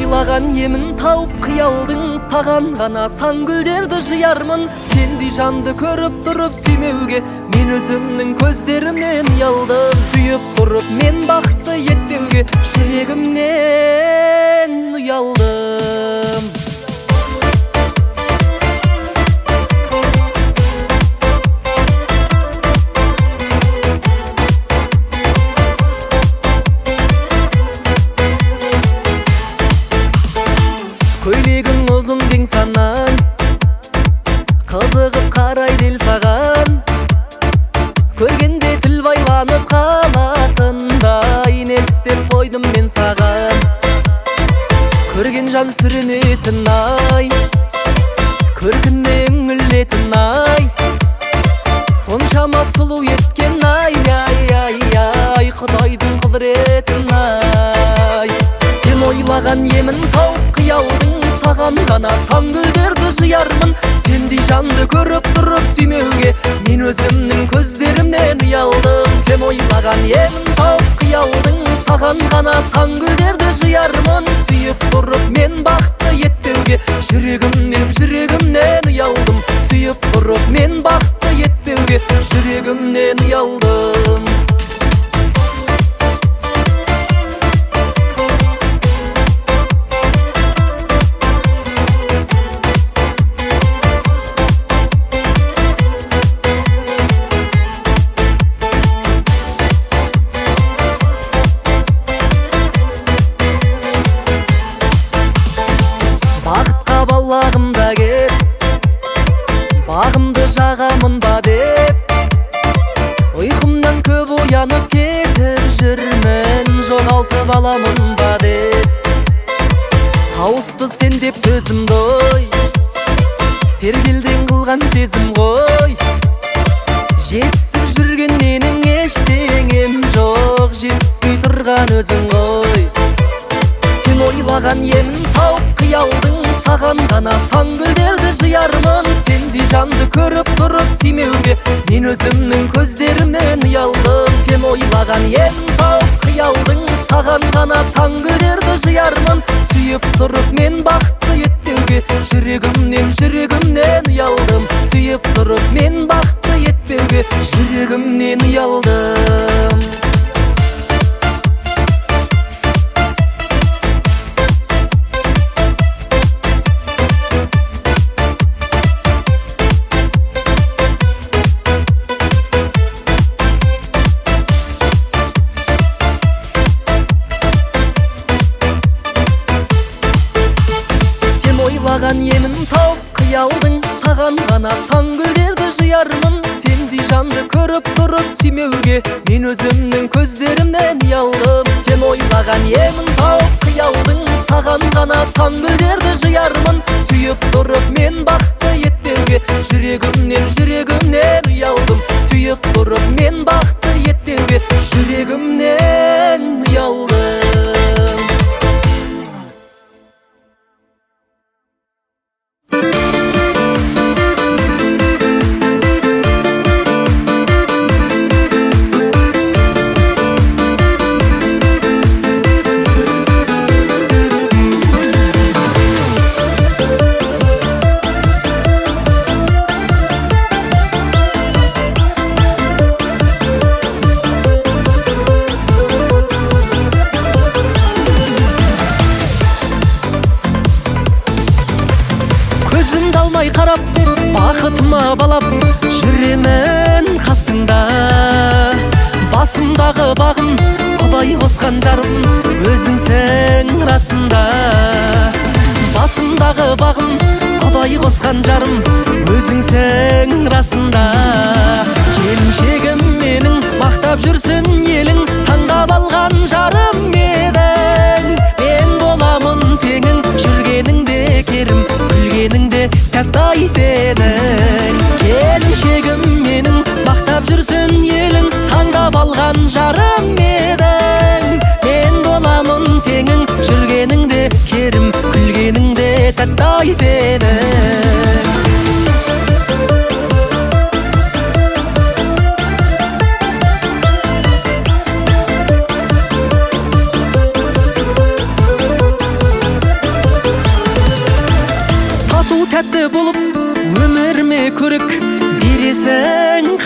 ойлаган емін тауып қиялдың, саған ғана сан гүлдерді жиярмын. Сендей жанды көріп тұрып сүймеуге мен өзімнің көздерімнен ұялдым. Сүйіп тұрып мен бақытты етпеуге жүрегімнен ұялдым. Көйлегің ұзын кең санаң, қызығып қарайды ел саған. Көргенде тіл байланып қалатындай не істеп қойдым мен саған. Көрген жан сүрінетін ай, көркіне үңілетін ай, соншама сұлу еткен ай, ай, ай, ай, Құдайдың құдіретін ай. Сен ойлаған емін тауып қиялдың, саған ғана сан гүлдерді жиярмын. Сендей жанды көріп тұрып сүймеуге мен өзімнің көздерімнен ұялдым. Сен ойлаған емін тауып қиялдың, саған ғана сан гүлдерді жиярмын. Сүйіп тұрып мен бақытты етпеуге жүрегімнен ұялдым. Сүйіп тұрып мен бақытты етпеуге жүрегімнен ұялдым. Бағымда кеп, бағымды жағамын ба деп, ұйқымнан көп оянып кетіп жүрмін, жоғалтып аламын ба деп. Тауысты сен деп төзімді ой, сергелден қылған сезім ғой. Жетісіп жүрген менің ештеңем жоқ, жетіспей тұрған өзің ғой. Сен ойлаған емін тауып қиялдың, саған ғана сан гүлдерді жиярмын. Сендей жанды көріп тұрып сүймеуге мен өзімнің көздерімнен ұялдым. Сен ойлаған емін тауып қиялдың, саған ғана сан гүлдерді жиярмын. Сүйіп тұрып мен бақытты етпеуге жүрегімнен ұялдым. Сүйіп тұрып мен бақытты етпеуге жүрегімнен ұялдым. Ойлаған емін тауып қиялдың, саған ғана сан гүлдерді жиярмын. Сендей жанды көріп тұрып сүймеуге мен өзімнің көздерімнен ұялдым. Сен ойлаған емін тауып қиялдың, саған ғана сан гүлдерді жиярмын. Сүйіп тұрып мен бақытты етпеуге жүрегімнен ұялдым. Сүйіп тұрып мен бақытты етпеуге жүрегімнен ұялдым. Көзімді алмай қарап, бақытыма балап жүремін қасыңда. Басымдағы бағым, Құдай қосқан жарым, өзіңсің расында. Басымдағы бағым, Құдай қосқан жарым, өзіңсің расында. Келіншегім менің, мақтап жүрсін елің, таңдап алған жарым едің. Мен боламын теңің, жүргеніңде керім, күлгеніңде тәттай сенің. Келіншегім менің, мақтап жүрсін елің, таңдап алған жарым едің. Мен боламын теңің, жүргеніңде керім, күлгеніңде тәттай сенің.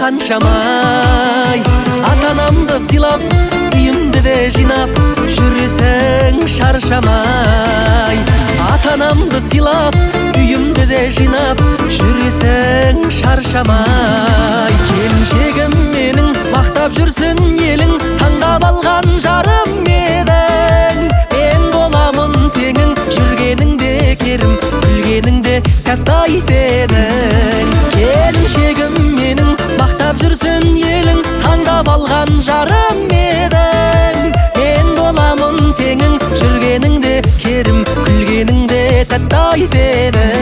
қаншамай. Ата-анамды сыйлап, үйімді де жинап, жүресің шаршамай. Ата-анамды сыйлап, үйімді де жинап, жүресің шаршамай. Келіншегім менің, мақтап жүрсін елің, таңдап алған жарым едің. Мен боламын теңің, жүргеніңде керім, күлгеніңде тәттай сенің. Келіншегім менің, мақтап жүрсін елің, таңдап алған жарым едің. Мен боламын теңің, жүргеніңде керім, күлгеніңде тәттай сенің.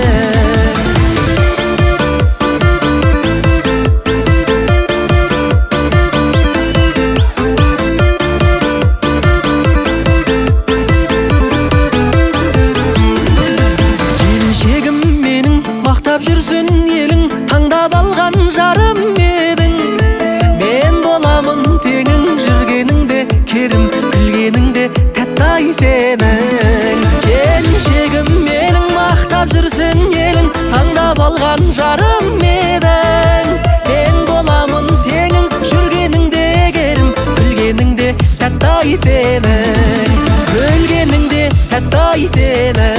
Жүрсін елің, таңдап алған жарым едің. Мен боламын теңің, жүргеніңде керім, күлгеніңде тәттай сенің. Келіншегім менің, мақтап жүрсін елің, таңдап алған жарым едің. Мен боламын теңің, жүргеніңде керім, күлгеніңде тәттай сенің. Күлгеніңде тәттай сенің.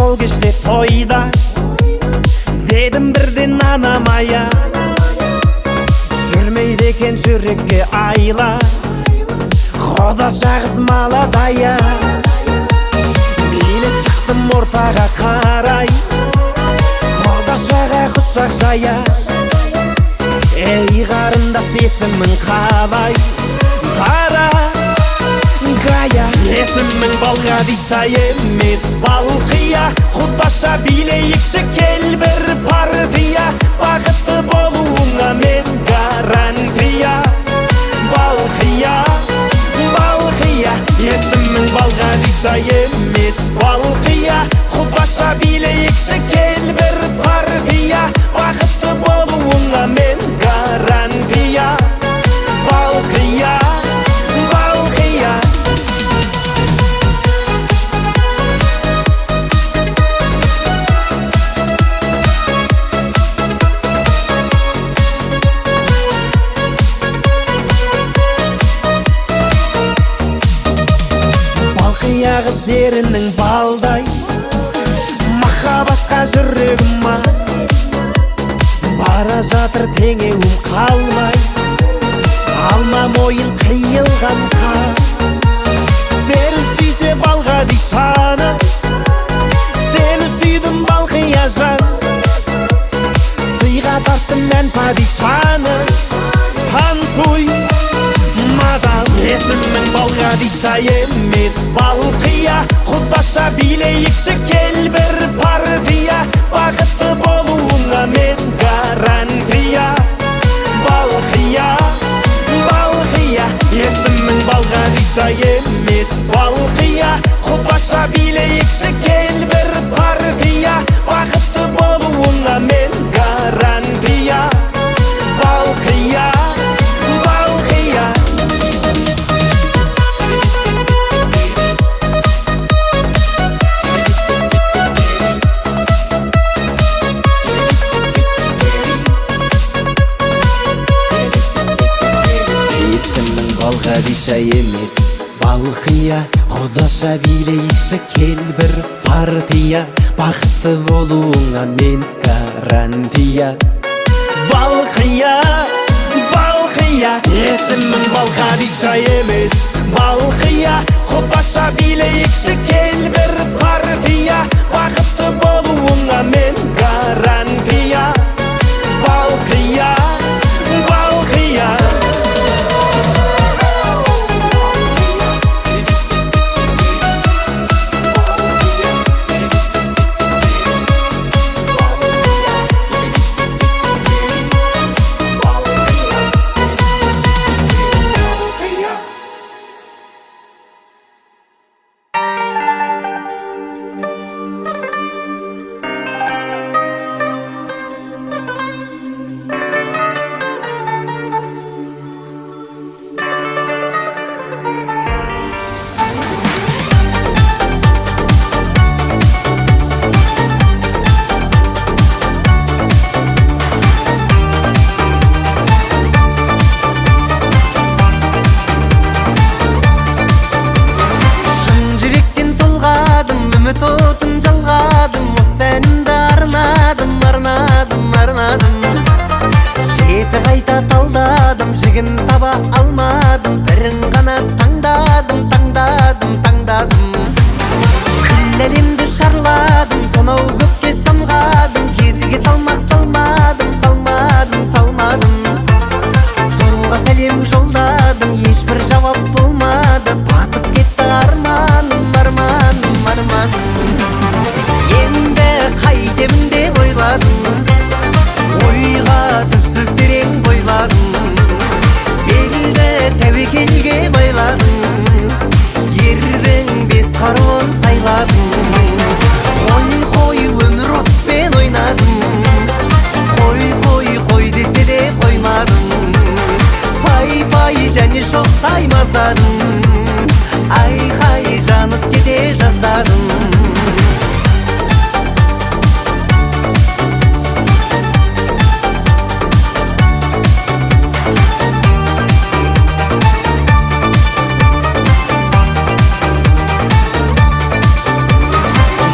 Сол кеште тойда дедім бірден анамая, жүрмейді екен жүрекке айла, Құдаша қыз маладая. Билеп шықтым ортаға қарай, Құдашаға құшақ жая. Ей қарындас, есімің қалай? Қара Гая. Есімің Балғадиша емес Балқия, Құдаша билейікші кел бір партия, бақытты болуыңа мен гарантия. Балқия, Балқия. Есімің Балғадиша емес Балқия, Құдаша билейікші кел бір партия, бақытты болуыңа мен гарантия. Балқия, Балқия. Қыз ерінің балдай, махаббатқа жүрегім мас, бара жатыр теңеуім қалмай, алма мойын қиылған қас. Сені сүйсе Балғадишаны, сені сүйдім Балқия жан, сыйға тарттым мен падишаны. Танцуй мадам. Есімің Балғадиша емес Балқия, Құдаша билейікші кел бір партия, бақытты болуыңа мен гарантия. Балқия, Балқия. Есімің Балғадиша емес Балқия, Құдаша билейікші кел бір партия, бақытты болуыңа мен гарантия. Балқия, Балқия. Балғадиша емес Балқия, Құдаша билейікші кел бір партия, бақытты болуыңа мен гарантия. Балқия, Балқия. Есімің Балғадиша емес Балқия, Құдаша билейікші кел бір партия, бақытты болуыңа мен гарантия. Балқия, Балқия. керегін таба алмадым, бірін ғана таңдадым, таңдадым, таңдадым. Күллі әлемді шарладым, сонау көкке самғадым, жерге салмақ салмадым, салмадым, салмадым. Сонға сәлем жолдадым, ешбір жауап болмады, батып кетті арманым, арманым, арманым. Енді қайтемін деп ойладым, ойға түпсіз терең бойладым, белді тәуекелге байладым, ердің бес қаруын сайладым. Қой өмір отпен ойнадым, қой десе де қоймадым, пай және шоқтай маздадым, айқай жанып кете жаздадым.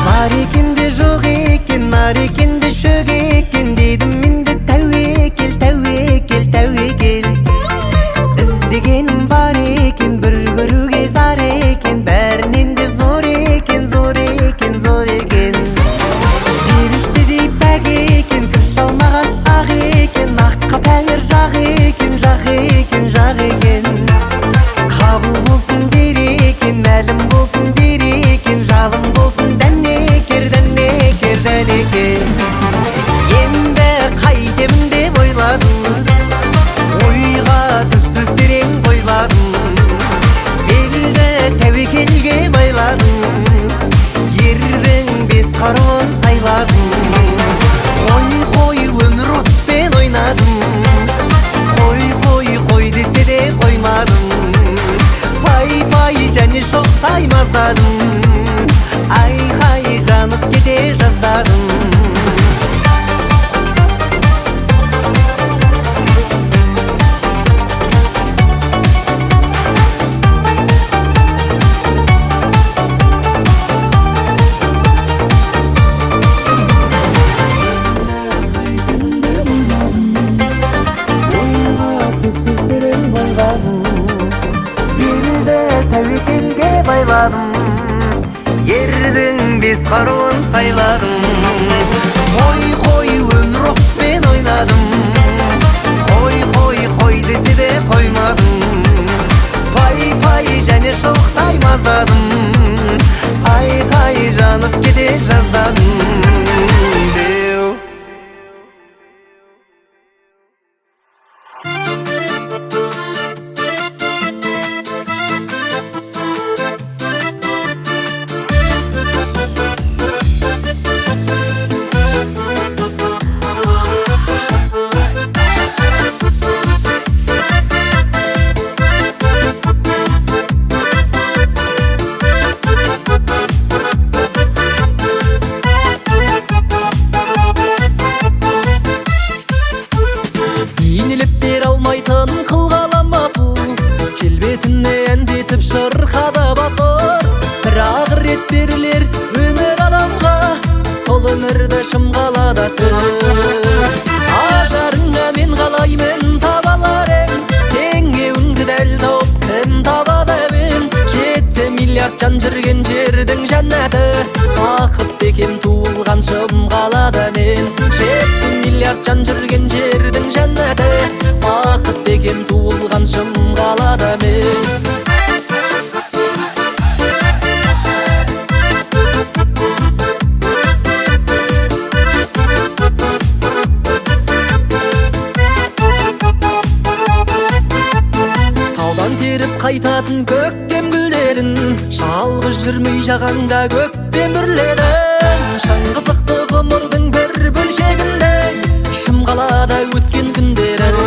Бар екен де жоқ екен, нар екен де шөк екен, дедім мен де тәуекел, тәуекел, тәуекел. Іздегенім бар екен, бір көруге зар екен, бәрінен де зор екен, зор екен, зор екен. Періштедей пәк екен, кір шалмаған ақ екен, аққа тәңір жақ екен, жақ екен, жақ екен. Қабыл болсын дер екен, мәлім болсын дер екен, жалым болсын дәнекер, дәнекер, дәнекер. Енді қайтемін деп ойладым, ойға түпсіз терең бойладым, белді тәуекелге байладым, ердің бес қаруын сайладым. Қой өмір отпен ойнадым, қой десе де қоймадым, пай және шоқтай маздадым, айқай жанып кете жаздадым. Тәуекелге байладым, ердің бес қаруын сайладым. Қой өмір отпен ойнадым, қой десе де қоймадым, пай және шоқтай маздадым, айқай жанып кете жаздадым. Шырқада басыр, бірақ рет берілер өмір адамға, сол өмірді шымғалада сыр. Ажарыңа мен қалаймын табалар ең, теңеуіңді дәл тауып кім табады ең. 7 миллиард жан жүрген жердің жәннаты, бақыт бекем туылған шымғалада мен. 7 миллиард жан жүрген жердің жәннаты, бақыт бекем туылған шымғалада мен. Теріп қайтатын көктем гүлдерін, жалғыз жүрмей жағаңда көкпен бүрледім. Шаңғызықты ғұмырдың бір бөлшегінде, шымқалада өткен күндерім.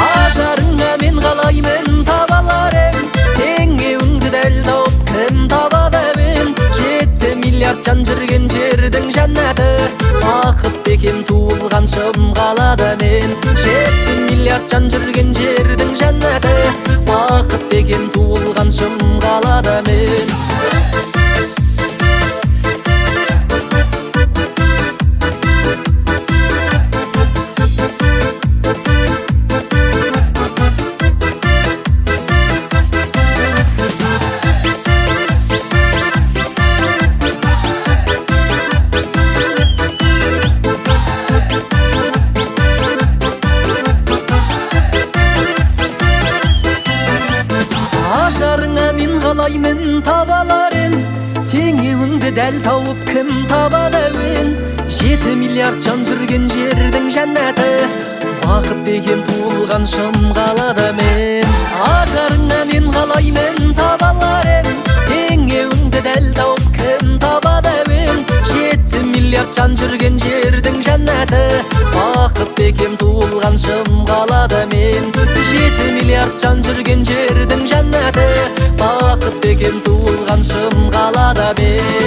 Ажарыңа мен қалаймын табалар ең, теңеуіңді дәл тауып кім табады ең. 7 миллиард жан жүрген жердің жәннаты, бақыт бекем туылған шымқалада мен. 7 миллиард жан жүрген жердің жәннаты, бақыт бекем туылған шымқалада мен. дәл тауып кім табады әуен 7 миллиард жан жүрген жердің жәннаты бақыт деген туылған шым қалада мен ажарыңа мен қалаймын таба алар ем теңеуіңді дәл тауып кім табады әуен 7 миллиард жан жүрген жердің жәннаты бақыт бекем туылған шым қалада мен 7 миллиард жан жүрген жердің жәннаты бақыт бекем туылған шым қалада мен